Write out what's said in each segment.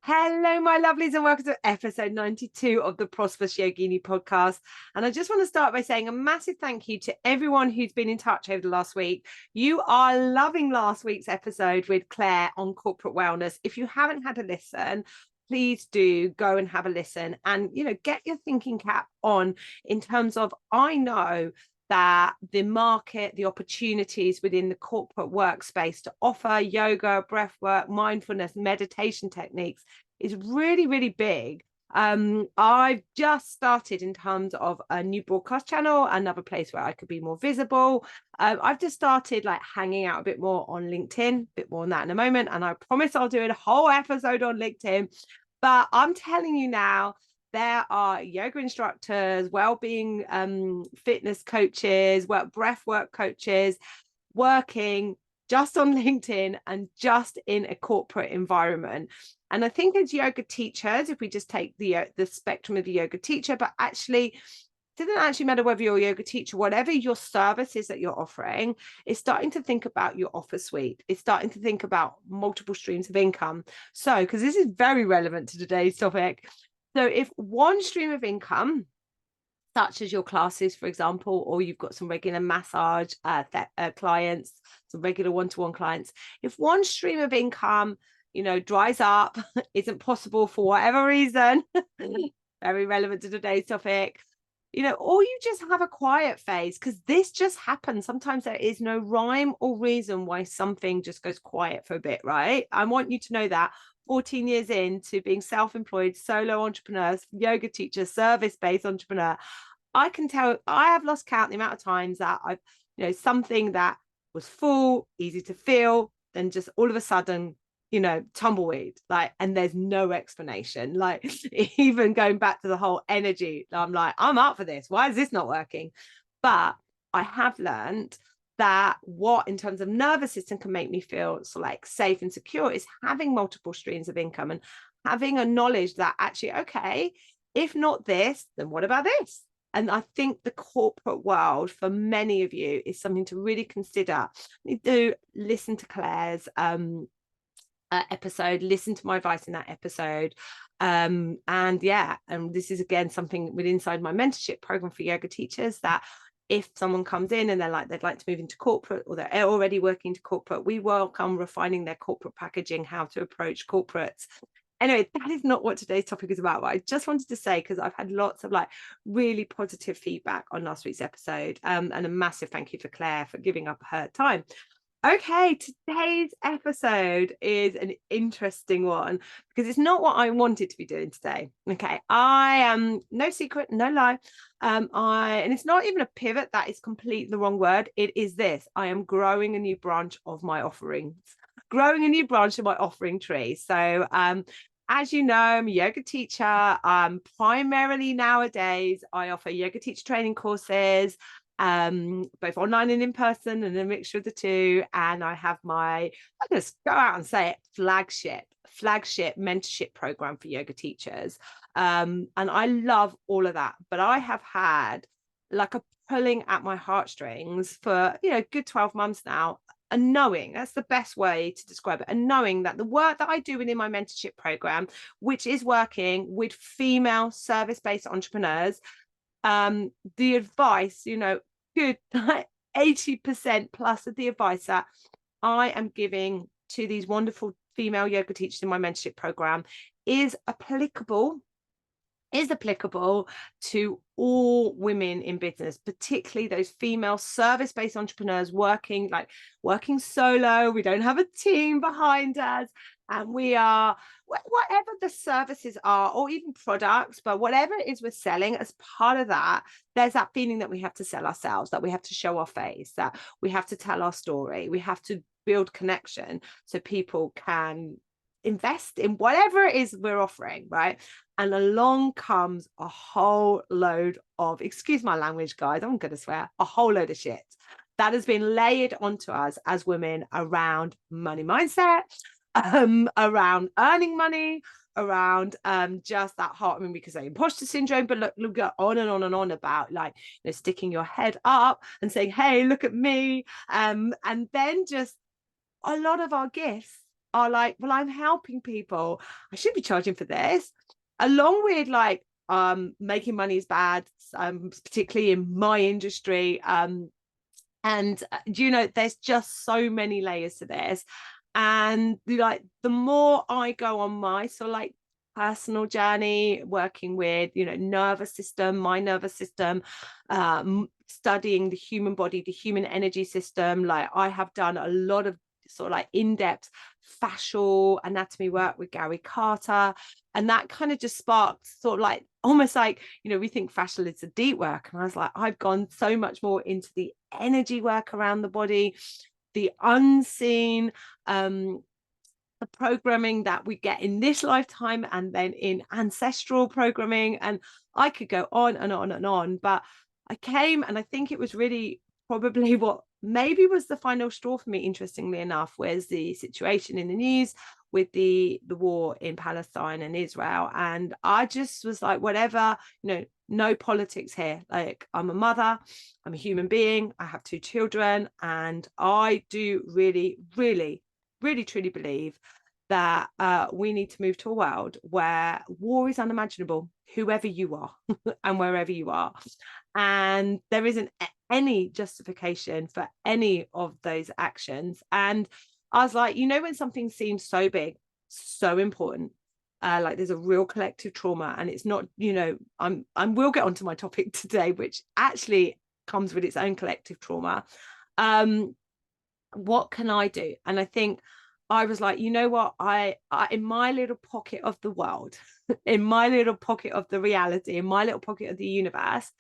Hello, my lovelies, and welcome to episode 92 of the Prosperous Yogini Podcast. And I just want to start by saying a massive thank you to everyone who's been in touch over the last week. You are loving last week's episode with Claire on corporate wellness. If you haven't had a listen, please do go and have a listen and, get your thinking cap on in terms of, I know that the market, the opportunities within the corporate workspace to offer yoga, breath work, mindfulness, meditation techniques is really, really big. I've just started in terms of a new broadcast channel, another place where I could be more visible. I've just started like hanging out a bit more on LinkedIn, a bit more on that in a moment. And I promise I'll do a whole episode on LinkedIn. But I'm telling you now, there are yoga instructors, well-being fitness coaches, breathwork coaches working just on LinkedIn and just in a corporate environment. And I think as yoga teachers, if we just take the spectrum of the yoga teacher, but actually it doesn't actually matter whether you're a yoga teacher, whatever your service is that you're offering, is starting to think about your offer suite. It's starting to think about multiple streams of income. So, because this is very relevant to today's topic. So if one stream of income, such as your classes, for example, or you've got some regular massage clients, some regular one-to-one clients, if one stream of income, dries up, isn't possible for whatever reason, very relevant to today's topic, or you just have a quiet phase, because this just happens. Sometimes there is no rhyme or reason why something just goes quiet for a bit, right? I want you to know that 14 years into being self-employed, solo entrepreneur, yoga teacher, service-based entrepreneur, I can tell I have lost count the amount of times that I've, something that was full, easy to feel, then just all of a sudden, tumbleweed, and there's no explanation. Like even going back to the whole energy, I'm like, I'm up for this. Why is this not working? But I have learned that what in terms of nervous system can make me feel safe and secure is having multiple streams of income and having a knowledge that actually, okay, if not this, then what about this? And I think the corporate world for many of you is something to really consider. You do listen to Claire's episode, listen to my advice in that episode. And this is again something with inside my mentorship program for yoga teachers, that if someone comes in and they'd like to move into corporate, or they're already working to corporate, we welcome refining their corporate packaging, how to approach corporates. Anyway, that is not what today's topic is about, but I just wanted to say, because I've had lots of really positive feedback on last week's episode, and a massive thank you for Claire for giving up her time. Okay, today's episode is an interesting one because it's not what I wanted to be doing today. Okay, I am no secret, no lie. And it's not even a pivot. That is completely the wrong word. It is this: I am growing a new branch of my offerings, growing a new branch of my offering tree. So, as you know, I'm a yoga teacher. Primarily nowadays, I offer yoga teacher training courses, both online and in person, and a mixture of the two. And I have my, I'll just go out and say it, flagship mentorship program for yoga teachers. And I love all of that, but I have had a pulling at my heartstrings for good 12 months now, and knowing, that's the best way to describe it, and knowing that the work that I do within my mentorship program, which is working with female service-based entrepreneurs, the advice, good 80% plus of the advice that I am giving to these wonderful female yoga teachers in my mentorship program is applicable to all women in business, particularly those female service-based entrepreneurs working solo. We don't have a team behind us, and we are, whatever the services are, or even products, but whatever it is we're selling, as part of that, there's that feeling that we have to sell ourselves, that we have to show our face, that we have to tell our story, we have to build connection so people can invest in whatever it is we're offering, right? And along comes a whole load of, excuse my language, guys, I'm gonna swear, a whole load of shit that has been layered onto us as women around money mindset, around earning money, around just that heart, because of imposter syndrome. But look, go on and on and on about sticking your head up and saying, hey, look at me, and then just a lot of our gifts are like, well, I'm helping people, I should be charging for this, along with like making money is bad, particularly in my industry. And there's just so many layers to this. And like the more I go on my sort of like personal journey, working with nervous system, my nervous system, studying the human body, the human energy system, like I have done a lot of sort of like in-depth fascial anatomy work with Gary Carter, and that kind of just sparked sort of like almost like we think fascial is a deep work, and I was like, I've gone so much more into the energy work around the body, the unseen, the programming that we get in this lifetime and then in ancestral programming. And I could go on and on and on, but I came, and I think it was really probably what maybe was the final straw for me, interestingly enough, was the situation in the news with the war in Palestine and Israel. And I just was like, whatever, no politics here. Like, I'm a mother, I'm a human being, I have 2 children, and I do really, really, really truly believe that we need to move to a world where war is unimaginable, whoever you are and wherever you are. And there isn't any justification for any of those actions. And I was like, when something seems so big, so important, like there's a real collective trauma, and it's not, we'll get onto my topic today, which actually comes with its own collective trauma. What can I do? And I think I was like, what, I in my little pocket of the world, in my little pocket of the reality, in my little pocket of the universe,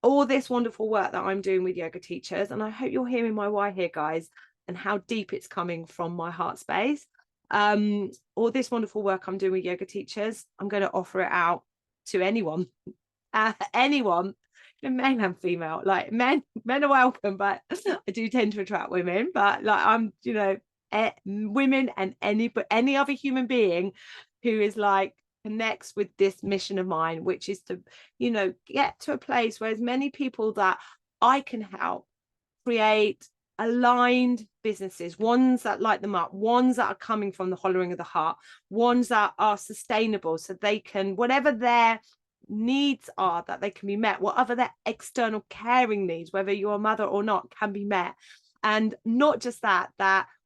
all this wonderful work that I'm doing with yoga teachers, and I hope you're hearing my why here, guys, and how deep it's coming from my heart space. All this wonderful work I'm doing with yoga teachers, I'm going to offer it out to anyone, anyone, male and female. Like men are welcome, but I do tend to attract women. But like I'm, women and any other human being who is like connects with this mission of mine, which is to get to a place where as many people that I can help create aligned businesses, ones that light them up, ones that are coming from the hollowing of the heart, ones that are sustainable, so they can, whatever their needs are, that they can be met, whatever their external caring needs, whether you're a mother or not, can be met. And not just that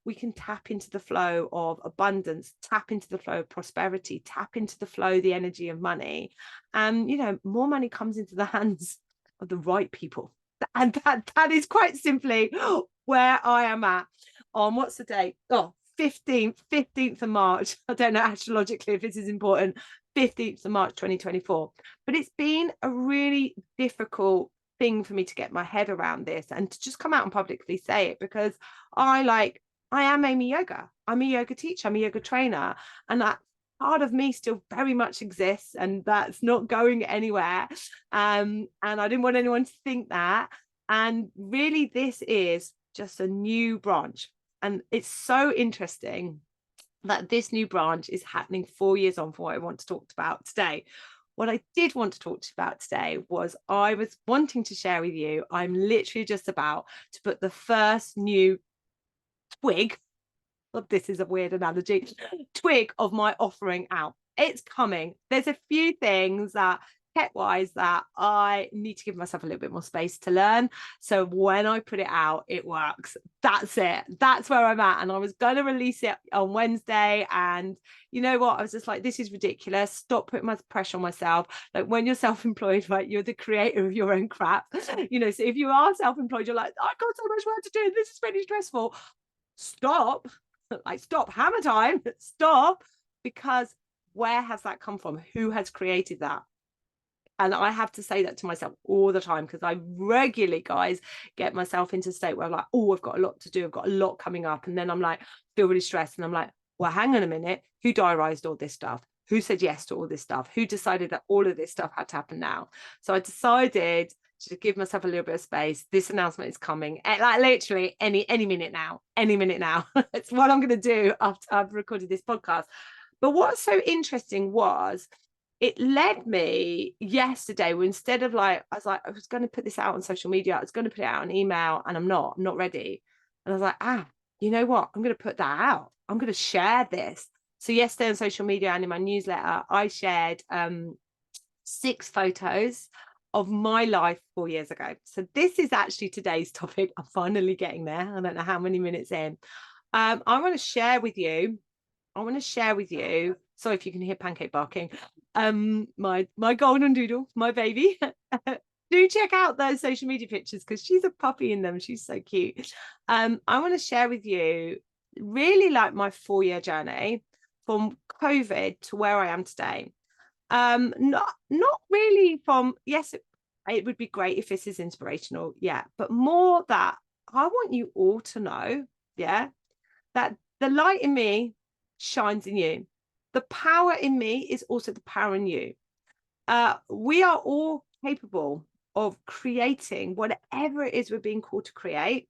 we can tap into the flow of abundance, tap into the flow of prosperity, tap into the flow, the energy of money. And, more money comes into the hands of the right people. And that is quite simply where I am at on, what's the date? 15th of March. I don't know astrologically if this is important. 15th of March, 2024. But it's been a really difficult thing for me to get my head around this and to just come out and publicly say it, because I am Amy Yoga. I'm a yoga teacher, I'm a yoga trainer, and that part of me still very much exists, and that's not going anywhere. And I didn't want anyone to think that. And really, this is just a new branch. And it's so interesting that this new branch is happening 4 years on from what I want to talk about today. What I did want to talk about today was I was wanting to share with you, I'm literally just about to put the first new twig, this is a weird analogy, twig of my offering out. It's coming. There's a few things that tech-wise that I need to give myself a little bit more space to learn. So when I put it out, it works. That's it. That's where I'm at. And I was going to release it on Wednesday. And you know what? I was just like, this is ridiculous. Stop putting my pressure on myself. Like, when you're self-employed, right, you're the creator of your own crap. So if you are self-employed, you're like, I've got so much work to do. This is really stressful. Stop. Stop. Hammer time. Stop. Because where has that come from? Who has created that? And I have to say that to myself all the time, because I regularly, guys, get myself into a state where I'm like, oh, I've got a lot to do. I've got a lot coming up. And then I'm like, feel really stressed. And I'm like, well, hang on a minute. Who diarised all this stuff? Who said yes to all this stuff? Who decided that all of this stuff had to happen now? So I decided to give myself a little bit of space. This announcement is coming, like literally any minute now. It's what I'm going to do after I've recorded this podcast. But what's so interesting was, it led me yesterday, where instead of I was going to put this out on social media, I was going to put it out on email, and I'm not ready. And I was like, you know what? I'm going to put that out. I'm going to share this. So yesterday on social media and in my newsletter, I shared 6 photos of my life 4 years ago. So this is actually today's topic. I'm finally getting there. I don't know how many minutes in. I want to share with you. Sorry if you can hear Pancake barking. My golden doodle, my baby. Do check out those social media pictures because she's a puppy in them. She's so cute. I want to share with you really like my 4-year journey from COVID to where I am today. Not really from, yes, it would be great if this is inspirational, yeah, but more that I want you all to know, yeah, that the light in me shines in you. The power in me is also the power in you. We are all capable of creating whatever it is we're being called to create,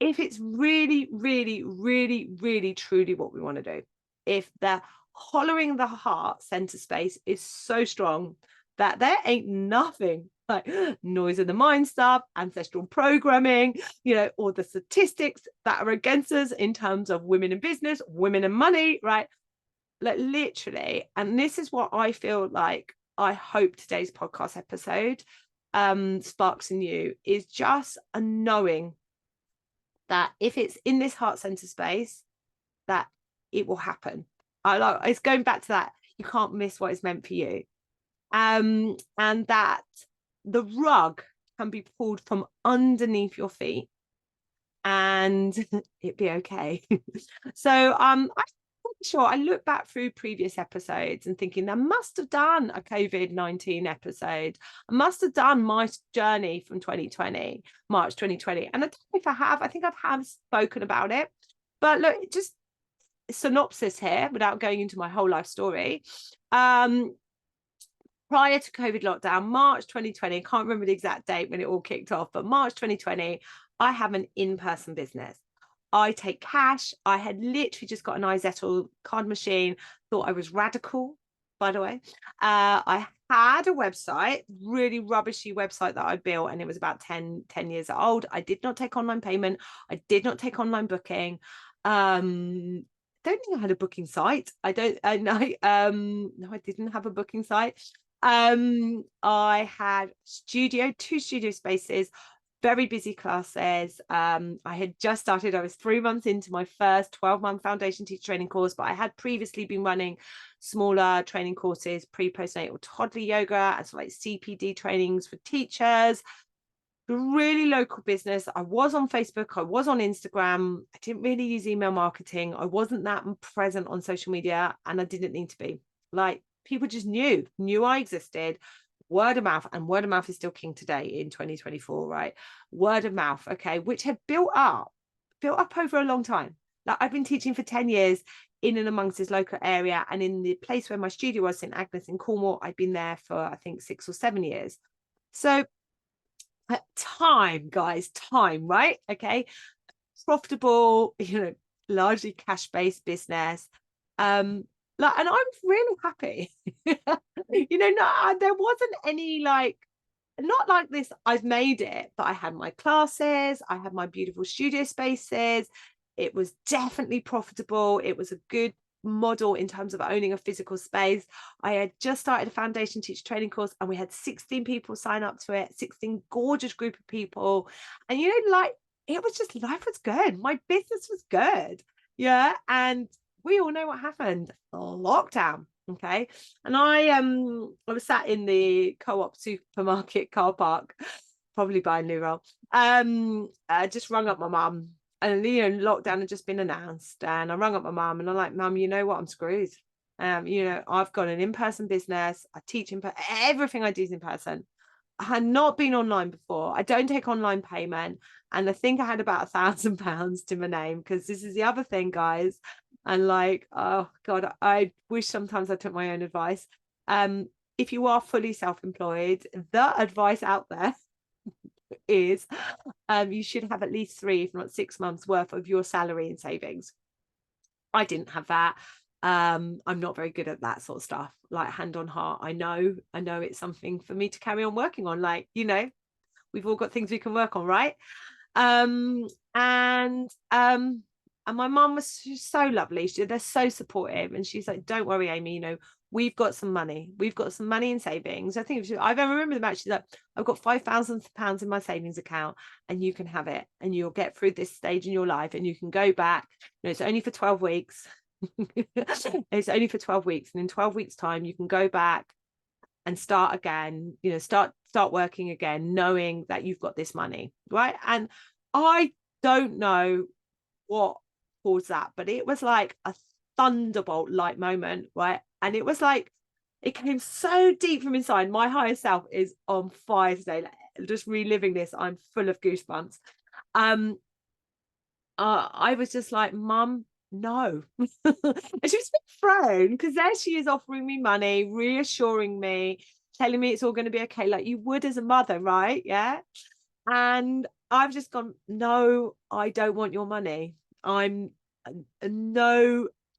if it's really, really, really, really, truly what we want to do. If the hollowing the heart center space is so strong that there ain't nothing like noise in the mind stuff, ancestral programming, all the statistics that are against us in terms of women in business, women in money, right? Like literally. And this is what I feel like I hope today's podcast episode sparks in you, is just a knowing that if it's in this heart center space, that it will happen. It's going back to that. You can't miss what is meant for you. And that the rug can be pulled from underneath your feet and it'd be okay. So I'm sure I look back through previous episodes and thinking I must have done a COVID-19 episode. I must have done my journey from 2020, March 2020. And I don't know if I have. I think I have spoken about it. But look, just synopsis here without going into my whole life story. Prior to COVID lockdown, March 2020, can't remember the exact date when it all kicked off, but March 2020, I have an in-person business. I take cash. I had literally just got an iZettle card machine, thought I was radical, by the way. I had a website, really rubbishy website that I built, and it was about 10 years old. I did not take online payment. I did not take online booking. Don't think I had a booking site. No, I didn't have a booking site. I had 2 studio spaces, very busy classes. I had just started. I was 3 months into my first 12-month foundation teacher training course, but I had previously been running smaller training courses, pre-postnatal toddler yoga, and so like CPD trainings for teachers. Really local business. I was on Facebook, I was on Instagram. I didn't really use email marketing. I wasn't that present on social media, and I didn't need to be. Like, people just knew I existed. Word of mouth, and word of mouth is still king today in 2024, right? Word of mouth, okay, which had built up over a long time. Like, I've been teaching for 10 years in and amongst this local area, and in the place where my studio was, St Agnes in Cornwall, I've been there for I think 6 or 7 years. So time, guys, time, right? Okay, profitable, largely cash-based business. And I'm really happy. There wasn't any not like this, I've made it, but I had my classes, I had my beautiful studio spaces. It was definitely profitable. It was a good model in terms of owning a physical space. I had just started a foundation teacher training course, and we had 16 people sign up to it, 16 gorgeous group of people. And it was just, life was good. My business was good. Yeah. And we all know what happened. Lockdown. Okay. And I was sat in the Co-op supermarket car park, probably buying new roll. I just rung up my mum, and lockdown had just been announced, and I rung up my mum, and I'm like, Mum, you know what, I'm screwed. I've got an in-person business. I teach everything I do is in person. I had not been online before. I don't take online payment, and I think I had about £1,000 to my name, because this is the other thing, guys. And oh God, I wish sometimes I took my own advice. If you are fully self-employed, the advice out there is you should have at least 3, if not 6 months worth of your salary in savings. I didn't have that. I'm not very good at that sort of stuff, like hand on heart. I know it's something for me to carry on working on. We've all got things we can work on, right? And my mum was so lovely. They're so supportive, and she's like, "Don't worry, Amy. We've got some money. We've got some money in savings." I remember them actually. Like, I've got £5,000 in my savings account, and you can have it, and you'll get through this stage in your life, and you can go back. It's only for 12 weeks. It's only for 12 weeks, and in 12 weeks' time, you can go back and start again. Start working again, knowing that you've got this money, right? And I don't know what caused that, but it was like a thunderbolt like moment, right? And it was like it came so deep from inside. My higher self is on fire today, like, just reliving this. I'm full of goosebumps. I was just like, Mum, no. And she was thrown, because there she is offering me money, reassuring me, telling me it's all going to be okay, like you would as a mother, right? Yeah. And I've just gone, no, I don't want your money. No,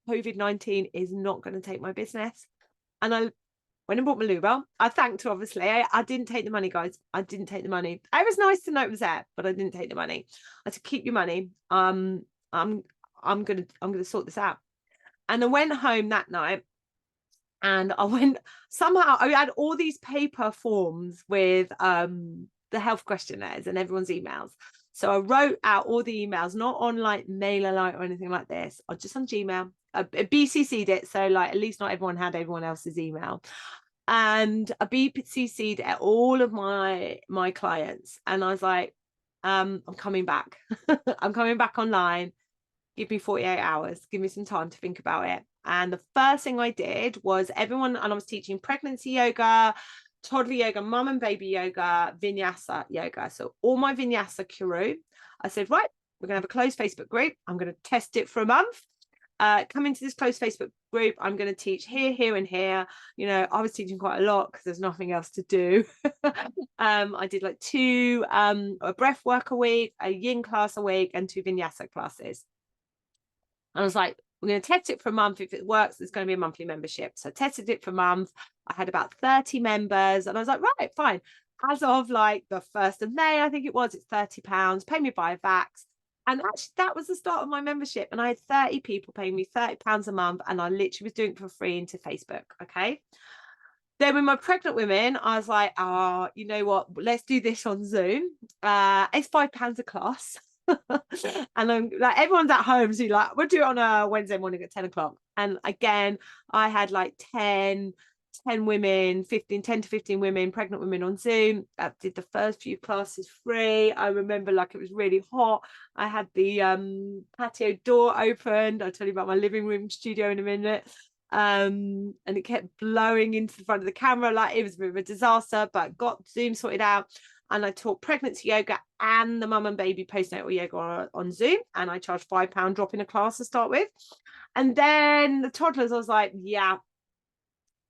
COVID-19 is not going to take my business. And I went and bought my Uber. I thanked her, obviously. I didn't take the money, guys. I didn't take the money. It was nice to know it was there, but I didn't take the money. I said, keep your money. I'm gonna sort this out. And I went home that night, and I had all these paper forms with the health questionnaires and everyone's emails. So I wrote out all the emails, not on like MailerLite or anything like this, or just on Gmail. I BCC'd it, so like at least not everyone had everyone else's email. And I BCC'd at all of my clients, and I was like, I'm coming back. I'm coming back online. Give me 48 hours. Give me some time to think about it. And the first thing I did was and I was teaching pregnancy yoga, toddler yoga, mum and baby yoga, vinyasa yoga. So all my vinyasa crew, I said, right, we're going to have a closed Facebook group. I'm going to test it for a month. Come into this closed Facebook group. I'm going to teach here, here, and here. I was teaching quite a lot because there's nothing else to do. I did like 2 a breath work a week, a yin class a week, and 2 vinyasa classes. And I was like, we're going to test it for a month. If it works, it's going to be a monthly membership. So I tested it for a month. I had about 30 members, and I was like, right, fine. As of like the 1st of May, I think it was, it's £30, pay me by Vax. And actually that was the start of my membership. And I had 30 people paying me £30 a month, and I literally was doing it for free into Facebook. Okay. Then with my pregnant women, I was like, you know what? Let's do this on Zoom. It's £5 a class. And I'm like, everyone's at home, so like, we'll do it on a Wednesday morning at 10 o'clock. And again, I had like 10 women, 10 to 15 women, pregnant women on Zoom. I did the first few classes free. I remember like it was really hot. I had the patio door opened. I'll tell you about my living room studio in a minute. And it kept blowing into the front of the camera. Like, it was a bit of a disaster, but got Zoom sorted out. And I taught pregnancy yoga and the mum and baby postnatal yoga on Zoom. And I charged £5 drop in a class to start with. And then the toddlers, I was like, yeah,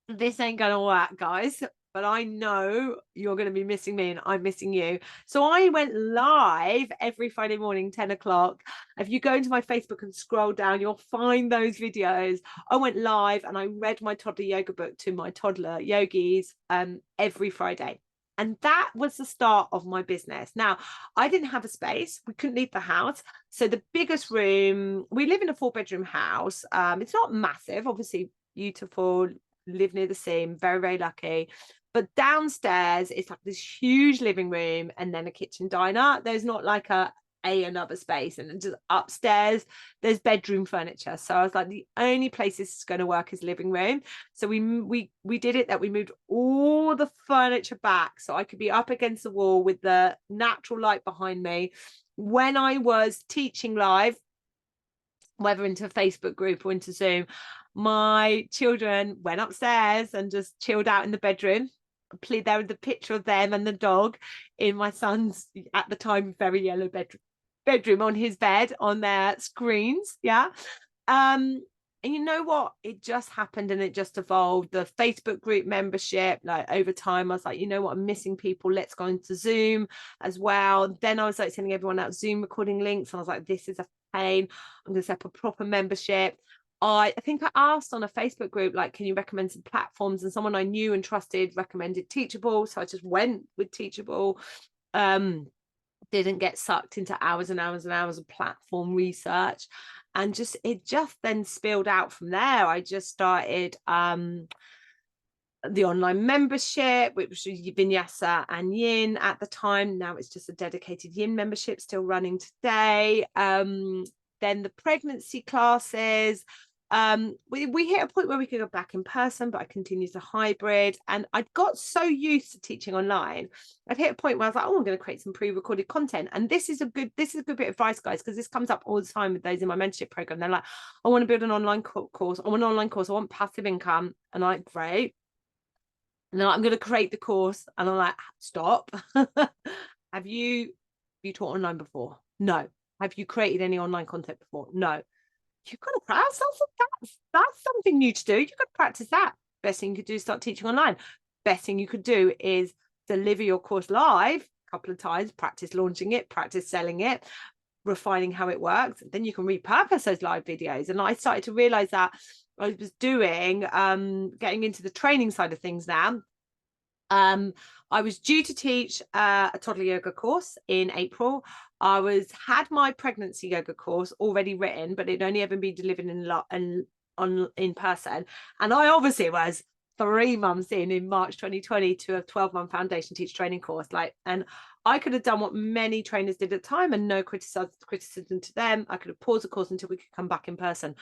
this ain't going to work, guys. But I know you're going to be missing me and I'm missing you. So I went live every Friday morning, 10 o'clock. If you go into my Facebook and scroll down, you'll find those videos. I went live and I read my toddler yoga book to my toddler yogis every Friday. And that was the start of my business. Now, I didn't have a space. We couldn't leave the house. So the biggest room, we live in a 4-bedroom house. It's not massive, obviously beautiful, live near the sea, very, very lucky. But downstairs, it's like this huge living room and then a kitchen diner. There's not like another space, and just upstairs there's bedroom furniture. So I was like, the only place this is going to work is living room. So we did it that we moved all the furniture back so I could be up against the wall with the natural light behind me when I was teaching live, whether into a Facebook group or into Zoom. My children went upstairs and just chilled out in the bedroom. There was the picture of them and the dog in my son's, at the time, very yellow bedroom on his bed on their screens. Yeah. And you know what? It just happened and it just evolved. The Facebook group membership, like over time, I was like, you know what? I'm missing people. Let's go into Zoom as well. Then I was like sending everyone out Zoom recording links. And I was like, this is a pain. I'm going to set up a proper membership. I think I asked on a Facebook group, like, can you recommend some platforms? And someone I knew and trusted recommended Teachable. So I just went with Teachable. didn't get sucked into hours and hours and hours of platform research. And it just then spilled out from there. I just started the online membership, which was Vinyasa and Yin at the time. Now it's just a dedicated Yin membership, still running today. Then the pregnancy classes. We hit a point where we could go back in person, but I continued to hybrid. And I got so used to teaching online, I'd hit a point where I was like, oh, I'm going to create some pre-recorded content. And this is a good bit of advice, guys, because this comes up all the time with those in my mentorship program. They're like, I want to build an online course. I want an online course. I want passive income. And I'm like, great. And then I'm going to create the course. And I'm like, stop. Have you taught online before? No. Have you created any online content before? No. You've got to practice. That's something new to do. You've got to practice that. Best thing you could do is start teaching online. Best thing you could do is deliver your course live a couple of times, practice launching it, practice selling it, refining how it works. Then you can repurpose those live videos. And I started to realize that I was doing, getting into the training side of things now. I was due to teach a toddler yoga course in April. I had my pregnancy yoga course already written, but it'd only ever been delivered in person. And I obviously was 3 months in March 2020 to a 12-month foundation teach training course. And I could have done what many trainers did at the time, and no criticism to them. I could have paused the course until we could come back in person.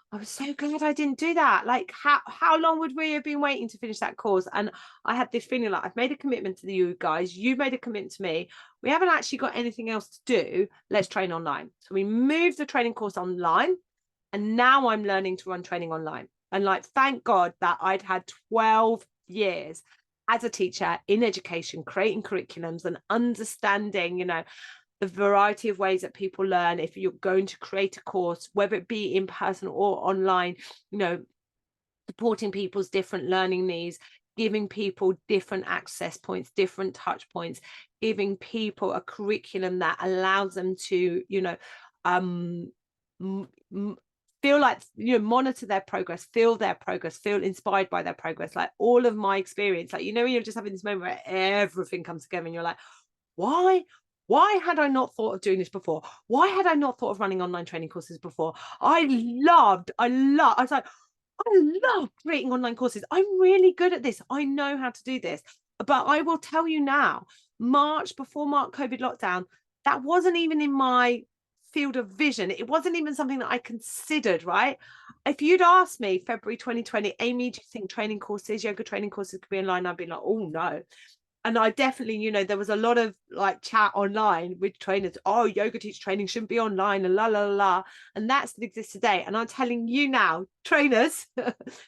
I was so glad I didn't do that. Like, how long would we have been waiting to finish that course? And I had this feeling like I've made a commitment to you guys. You made a commitment to me. We haven't actually got anything else to do. Let's train online. So we moved the training course online. And now I'm learning to run training online. And like, thank God that I'd had 12 years as a teacher in education, creating curriculums and understanding, the variety of ways that people learn. If you're going to create a course, whether it be in person or online, supporting people's different learning needs, giving people different access points, different touch points, giving people a curriculum that allows them to, feel like, monitor their progress, feel their progress, feel inspired by their progress. Like all of my experience, like, you're just having this moment where everything comes together and you're like, why had I not thought of doing this before? Why had I not thought of running online training courses before? I was like, I love creating online courses. I'm really good at this. I know how to do this. But I will tell you now, before COVID lockdown, that wasn't even in my field of vision. It wasn't even something that I considered, right? If you'd asked me February 2020, Amy, do you think training courses, yoga training courses could be online? I'd be like, oh no. And I definitely, there was a lot of like chat online with trainers. Oh, yoga teacher training shouldn't be online and la, la, la, la. And that still exists today. And I'm telling you now, trainers,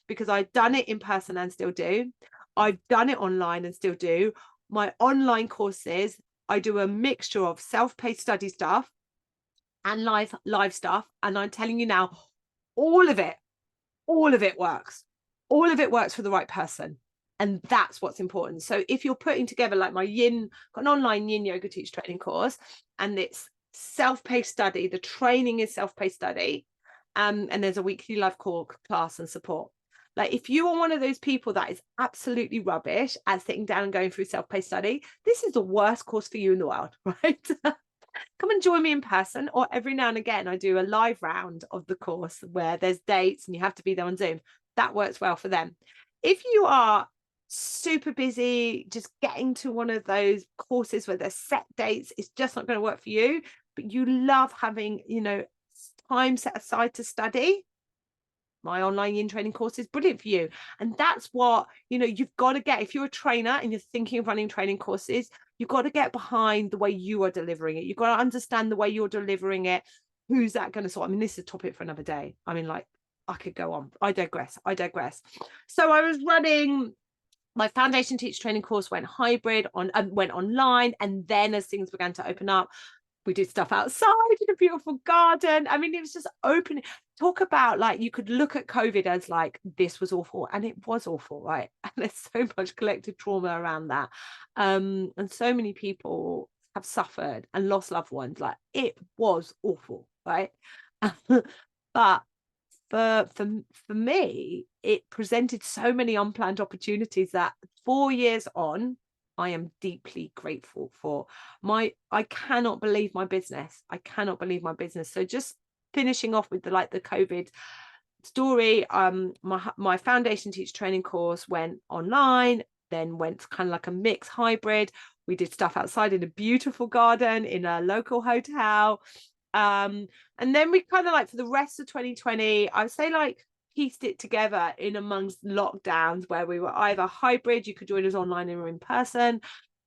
because I've done it in person and still do. I've done it online and still do. My online courses, I do a mixture of self-paced study stuff and live stuff. And I'm telling you now, all of it works. All of it works for the right person. And that's what's important. So if you're putting together like my got an online yin yoga teach training course, and it's self-paced study, the training is self-paced study, and there's a weekly live class and support. Like if you are one of those people that is absolutely rubbish at sitting down and going through self-paced study, this is the worst course for you in the world, right? Come and join me in person, or every now and again I do a live round of the course where there's dates and you have to be there on Zoom. That works well for them. If you are super busy, just getting to one of those courses where there's set dates, it's just not going to work for you, but you love having, time set aside to study, my online yin training course is brilliant for you. And that's what, you've got to get. If you're a trainer and you're thinking of running training courses, you've got to get behind the way you are delivering it. You've got to understand the way you're delivering it. Who's that going to sort? I mean, this is a topic for another day. I mean, like, I could go on. I digress. So I was running my foundation teacher training course, went hybrid went online. And then as things began to open up, we did stuff outside in a beautiful garden. I mean, it was just open. Talk about like, you could look at COVID as like, this was awful. And it was awful, right? And there's so much collective trauma around that. And so many people have suffered and lost loved ones. Like, it was awful, right? But for me, it presented so many unplanned opportunities that 4 years on, I am deeply grateful for. I cannot believe my business. I cannot believe my business. So just finishing off with the COVID story, my foundation teacher training course went online, then went kind of like a mixed hybrid. We did stuff outside in a beautiful garden in a local hotel. And then we kind of like for the rest of 2020, I would say like pieced it together in amongst lockdowns where we were either hybrid, you could join us online or in person,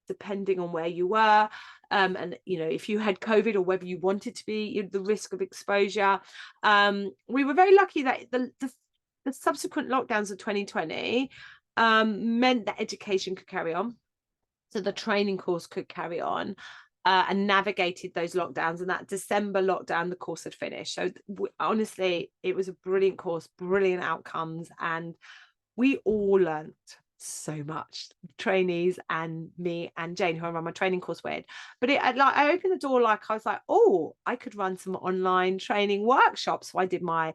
depending on where you were. And if you had COVID or whether you wanted to be, the risk of exposure. We were very lucky that the subsequent lockdowns of 2020 meant that education could carry on. So the training course could carry on. And navigated those lockdowns, and that December lockdown, the course had finished. So honestly, it was a brilliant course, brilliant outcomes, and we all learned so much, trainees and me and Jane, who I run my training course with. But I opened the door, like I was like, oh, I could run some online training workshops. So I did my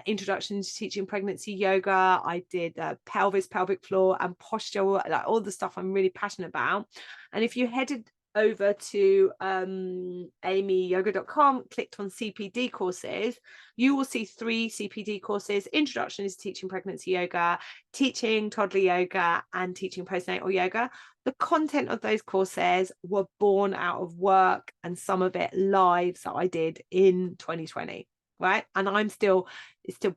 introduction to teaching pregnancy yoga. I did pelvic floor and posture, like all the stuff I'm really passionate about. And if you headed over to amyyoga.com, clicked on CPD courses, you will see 3 CPD courses: introduction is teaching pregnancy yoga, teaching toddler yoga, and teaching postnatal yoga. The content of those courses were born out of work and some of it lives that I did in 2020, right? And it's still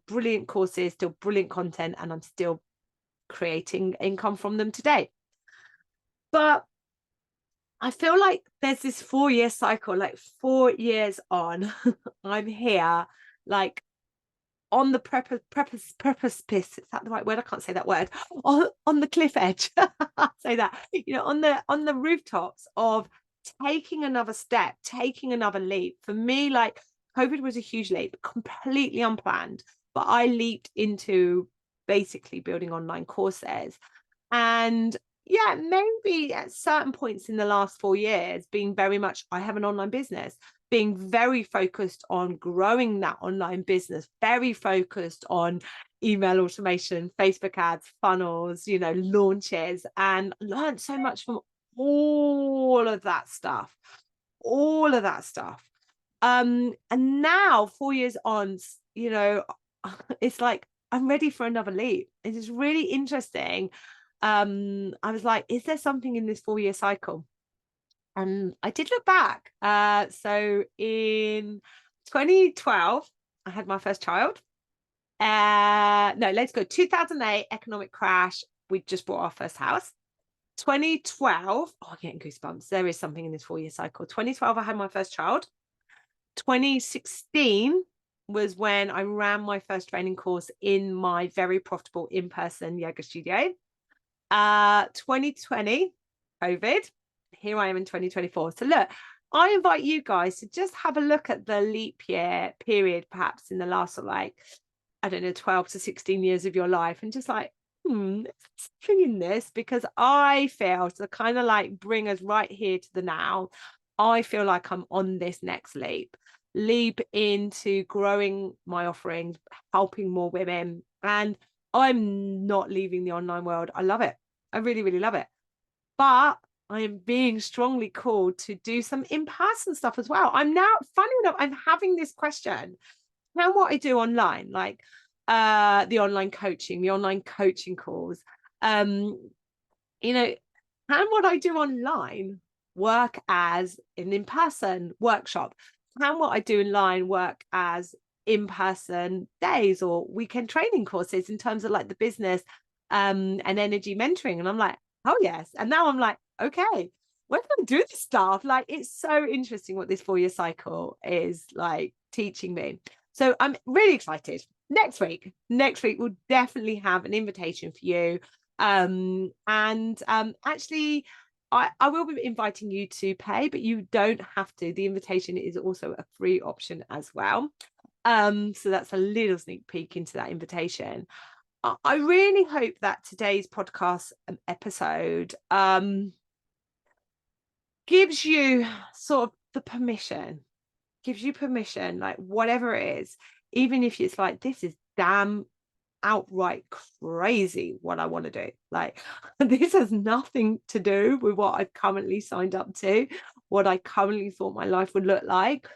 brilliant courses, still brilliant content, and I'm still creating income from them today. But I feel like there's this 4-year cycle, like 4 years on, I'm here, like on the precipice. Is that the right word? I can't say that word. On the cliff edge. I'll say that, on the rooftops of taking another step, taking another leap. For me, like COVID was a huge leap, completely unplanned, but I leaped into basically building online courses. And yeah, maybe at certain points in the last 4 years, being very much, I have an online business, being very focused on growing that online business, very focused on email automation, Facebook ads, funnels, launches, and learned so much from all of that stuff. And now 4 years on, it's like I'm ready for another leap. It is really interesting. I was like, is there something in this 4-year cycle? And I did look back. So in 2012, I had my first child. No, let's go 2008, economic crash. We just bought our first house. 2012, I'm getting goosebumps. There is something in this 4-year cycle. 2012, I had my first child. 2016 was when I ran my first training course in my very profitable in-person yoga studio. 2020, COVID, here I am in 2024. So look, I invite you guys to just have a look at the leap year period, perhaps in the last 12 to 16 years of your life, and just like, there's something in this, because I feel to kind of like bring us right here to the now. I feel like I'm on this next leap into growing my offerings, helping more women, and I'm not leaving the online world. I love it. I really, really love it. But I am being strongly called to do some in-person stuff as well. I'm now, funny enough, I'm having this question. Now what I do online, like the online coaching calls, can what I do online work as an in-person workshop? Can what I do online work as in-person days or weekend training courses in terms of like the business and energy mentoring? And I'm like, oh yes. And now I'm like, okay, when can I do this stuff? Like, it's so interesting what this 4-year cycle is like teaching me. So I'm really excited. Next week we'll definitely have an invitation for you. Actually, I will be inviting you to pay, but you don't have to. The invitation is also a free option as well. So that's a little sneak peek into that invitation. I really hope that today's podcast episode gives you sort of the permission, like whatever it is, even if it's like, this is damn outright crazy what I want to do. Like, this has nothing to do with what I've currently signed up to, what I currently thought my life would look like.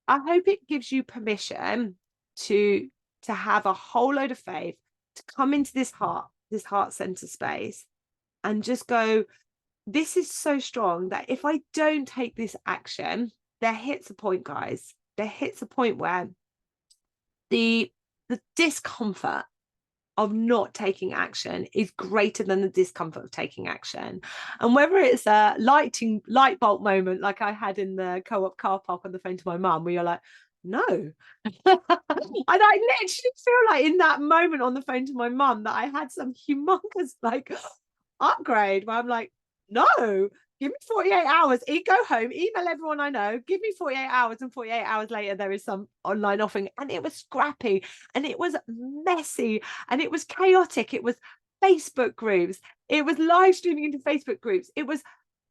I hope it gives you permission to have a whole load of faith, to come into this heart center space and just go, this is so strong that if I don't take this action, there hits a point, guys. There hits a point where the discomfort of not taking action is greater than the discomfort of taking action. And whether it's a light bulb moment like I had in the co-op car park on the phone to my mum, where you're like, no. And I literally feel like in that moment on the phone to my mum that I had some humongous like upgrade where I'm like, no, give me 48 hours, go home, email everyone I know, give me 48 hours, and 48 hours later there is some online offering. And it was scrappy and it was messy and it was chaotic. It was Facebook groups, it was live streaming into Facebook groups, it was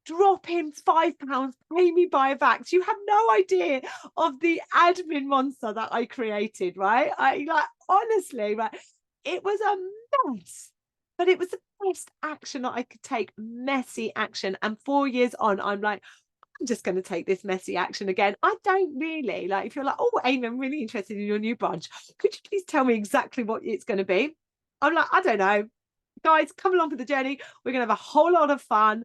drop in £5, pay me by a vax. You have no idea of the admin monster that I created, right? I like, honestly, right, it was a mess, but it was the best action that I could take, messy action. And 4 years on, I'm like, I'm just going to take this messy action again. I don't really like, if you're like, oh, Amy, I'm really interested in your new branch, could you please tell me exactly what it's going to be? I'm like, I don't know. Guys, come along for the journey. We're going to have a whole lot of fun.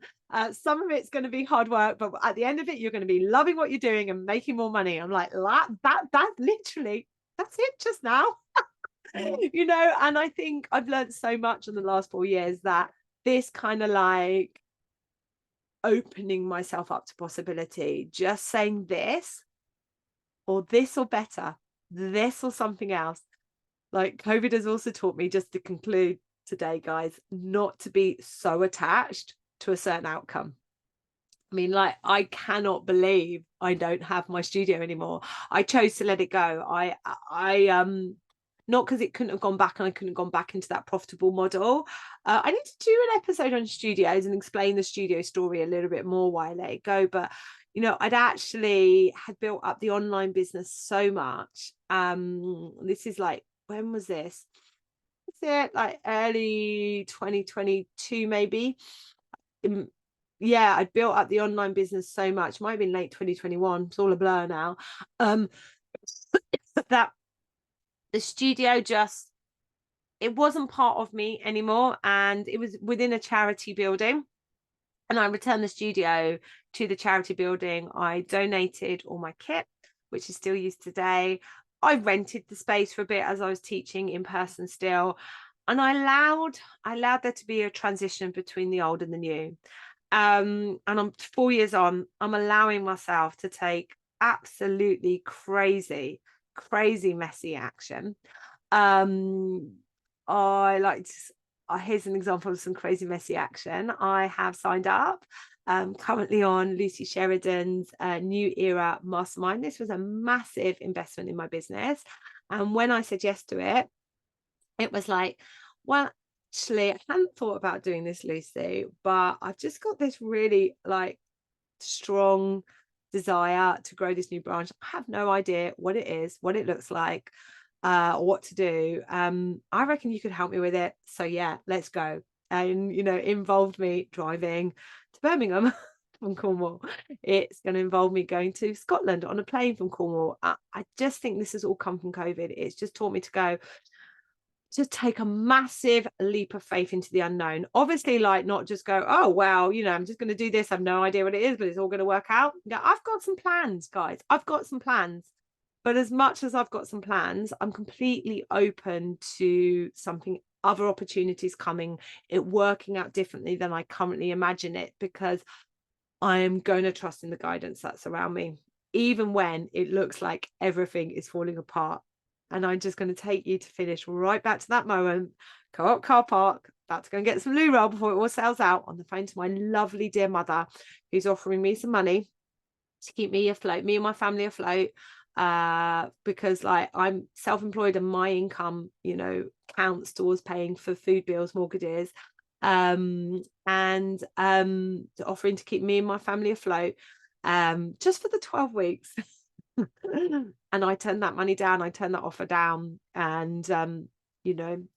Some of it's going to be hard work, but at the end of it, you're going to be loving what you're doing and making more money. I'm like, that literally, that's it just now. You know, and I think I've learned so much in the last 4 years that this kind of like opening myself up to possibility, just saying this or better, this or something else. Like, COVID has also taught me, just to conclude today, guys, not to be so attached to a certain outcome. I mean, like, I cannot believe I don't have my studio anymore. I chose to let it go. I not because it couldn't have gone back and I couldn't have gone back into that profitable model. I need to do an episode on studios and explain the studio story a little bit more why I let it go. But, you know, I'd actually had built up the online business so much. This is like, when was this? Was it like early 2022, maybe? Yeah, I built up the online business so much. Might have been late 2021. It's all a blur now. That the studio just, it wasn't part of me anymore, and it was within a charity building. And I returned the studio to the charity building. I donated all my kit, which is still used today. I rented the space for a bit as I was teaching in person still. And I allowed there to be a transition between the old and the new. And I'm 4 years on, I'm allowing myself to take absolutely crazy messy action. I like to, here's an example of some crazy messy action. I have signed up currently on Lucy Sheridan's New Era Mastermind. This was a massive investment in my business, and when I said yes to it, it was like, well, actually, I hadn't thought about doing this, Lucy, but I've just got this really like strong desire to grow this new branch. I have no idea what it is, what it looks like, what to do. I reckon you could help me with it. So yeah, let's go. And, you know, involved me driving to Birmingham from Cornwall. It's going to involve me going to Scotland on a plane from Cornwall. I just think this has all come from COVID. It's just taught me to go, just take a massive leap of faith into the unknown. Obviously, like, not just go, oh, well, you know, I'm just going to do this. I have no idea what it is, but it's all going to work out. Yeah, I've got some plans, guys. I've got some plans. But as much as I've got some plans, I'm completely open to something, other opportunities coming, it working out differently than I currently imagine it, because I am going to trust in the guidance that's around me, even when it looks like everything is falling apart. And I'm just going to take you to finish right back to that moment. Co-op car park, about to go and get some loo roll before it all sells out, on the phone to my lovely dear mother, who's offering me some money to keep me afloat, me and my family afloat, because like, I'm self-employed and my income, you know, counts towards paying for food bills, mortgages, and offering to keep me and my family afloat, just for the 12 weeks. And I turned that money down. I turned that offer down. And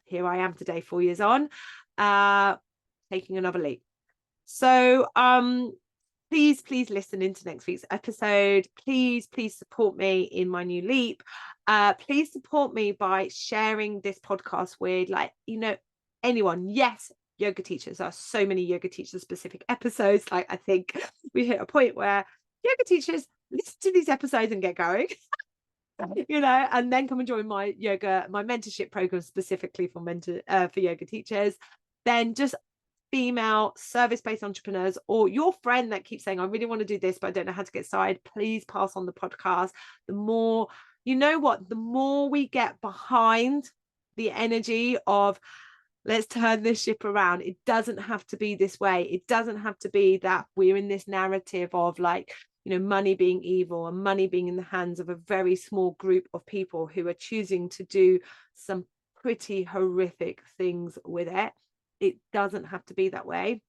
here I am today, 4 years on, taking another leap. So please listen into next week's episode. Please support me in my new leap. Please support me by sharing this podcast with anyone. Yes, yoga teachers. There are so many yoga teacher specific episodes. Like, I think we hit a point where yoga teachers listen to these episodes and get going. And then come and join my mentorship program specifically for yoga teachers. Then just female service-based entrepreneurs, or your friend that keeps saying, I really want to do this, but I don't know how to get started. Please pass on the podcast. The more, the more we get behind the energy of, let's turn this ship around. It doesn't have to be this way. It doesn't have to be that we're in this narrative of money being evil and money being in the hands of a very small group of people who are choosing to do some pretty horrific things with it. It doesn't have to be that way.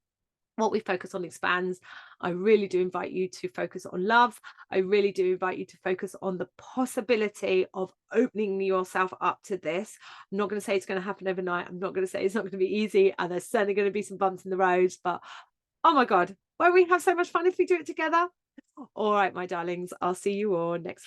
What we focus on expands. I really do invite you to focus on love. I really do invite you to focus on the possibility of opening yourself up to this. I'm not going to say it's going to happen overnight. I'm not going to say it's not going to be easy. And there's certainly going to be some bumps in the road. But oh my God, won't we have so much fun if we do it together? All right, my darlings, I'll see you all next week.